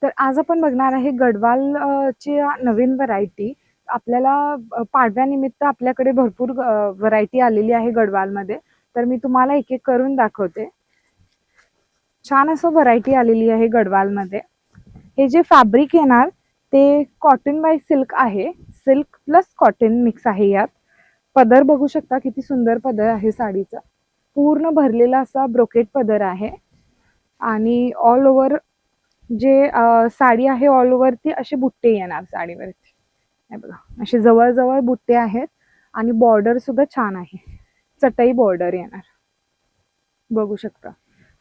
तर आज आपण बघणार आहे गडवाल ची नवीन व्हरायटी. आपल्याला पाडव्यानिमित्त आपल्याकडे भरपूर व्हरायटी आलेली आहे गडवालमध्ये. तर मी तुम्हाला एक एक करून दाखवते. छान असं व्हरायटी आलेली आहे गडवालमध्ये. हे जे फॅब्रिक येणार ते कॉटन बाय सिल्क आहे. सिल्क प्लस कॉटन मिक्स आहे यात. पदर बघू शकता किती सुंदर पदर आहे साडीचा. पूर्ण भरलेला असा ब्रोकेट पदर आहे आणि ऑल ओव्हर जे साडी आहे ऑल ओव्हरती असे बुट्टे येणार साडीवरती. हे बघा असे जवळ बुट्टे आहेत आणि बॉर्डर सुद्धा छान आहे. चटई बॉर्डर येणार बघू शकता.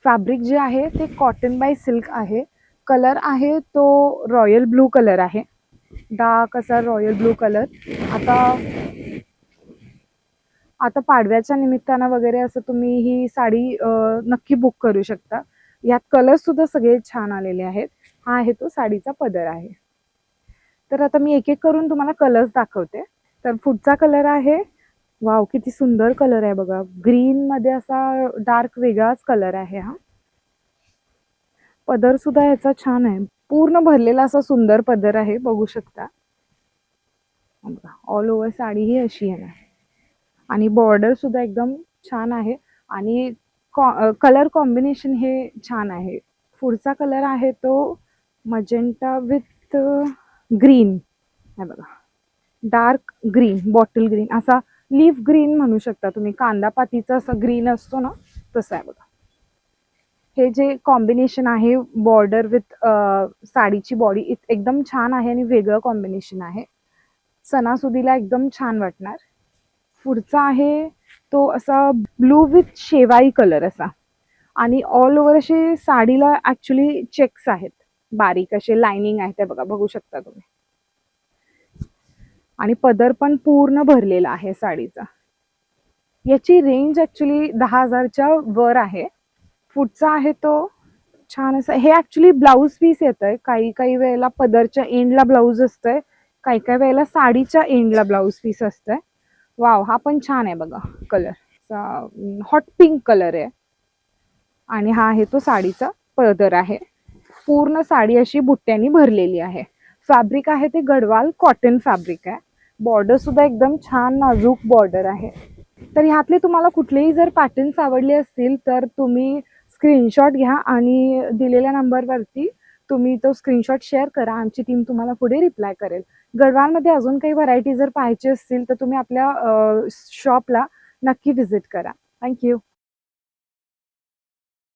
फॅब्रिक जे आहे ते कॉटन बाय सिल्क आहे. कलर आहे तो रॉयल ब्लू कलर आहे. डार्क असा रॉयल ब्लू कलर. आता पाडव्याच्या निमित्तानं वगैरे असं तुम्ही ही साडी नक्की बुक करू शकता. यात कलर सुद्धा सगळे छान आलेले आहेत. हा आहे तो साडीचा पदर आहे. तर आता मी एक एक करून तुम्हाला कलर्स दाखवते. तर पुढचा कलर आहे, वाव किती सुंदर कलर आहे बघा. ग्रीन मध्ये असा डार्क वेगळाच कलर आहे हा. पदर सुद्धा याचा छान आहे. पूर्ण भरलेला असा सुंदर पदर आहे बघू शकता. ऑल ओव्हर साडी ही अशी आहे आणि बॉर्डर सुद्धा एकदम छान आहे आणि कलर कॉम्बिनेशन हे छान आहे. पुढचा कलर आहे तो मजेंटा विथ ग्रीन. हे बघा डार्क ग्रीन, बॉटल ग्रीन, असा लीफ ग्रीन म्हणू शकता तुम्ही. कांदा पातीचा असा ग्रीन असतो ना तसा आहे बघा. हे जे कॉम्बिनेशन आहे बॉर्डर विथ साडीची बॉडी एकदम छान आहे आणि वेगळं कॉम्बिनेशन आहे. सणासुदीला एकदम छान वाटणार. पुढचा आहे तो असा ब्लू विथ शेवाई कलर असा आणि ऑल ओव्हर असे साडीला ऍक्च्युली चेक्स आहेत. बारीक असे लाइनिंग आहे ते बघा बघू शकता तुम्ही. आणि पदर पण पूर्ण भरलेला आहे साडीचा. याची रेंज ऍक्च्युली 10,000च्या वर आहे. पुढचा आहे तो छान असा. हे ऍक्च्युली ब्लाऊज पीस येतंय. काही वेळेला पदरच्या एंडला ब्लाऊज असतंय, काही वेळेला साडीच्या एंडला ब्लाऊज पीस असतंय. वाव हा पण छान आहे बघा. कलर हॉट पिंक कलर आहे आणि हा आहे तो साडीचा पदर आहे. पूर्ण साडी अशी बुट्ट्यांनी भरलेली आहे. फॅब्रिक आहे ते गडवाल कॉटन फॅब्रिक आहे. बॉर्डर सुद्धा एकदम छान नाजूक बॉर्डर आहे. तर ह्यातले तुम्हाला कुठलेही जर पॅटर्न्स आवडले असतील तर तुम्ही स्क्रीनशॉट घ्या आणि दिलेल्या नंबरवरती तुम्ही तो स्क्रीनशॉट शेअर करा. आमची टीम तुम्हाला पुढे रिप्लाय करेल. गडवालमध्ये अजून काही व्हरायटी जर पाहायची असतील तर तुम्ही आपल्या शॉपला नक्की व्हिजिट करा. थँक्यू.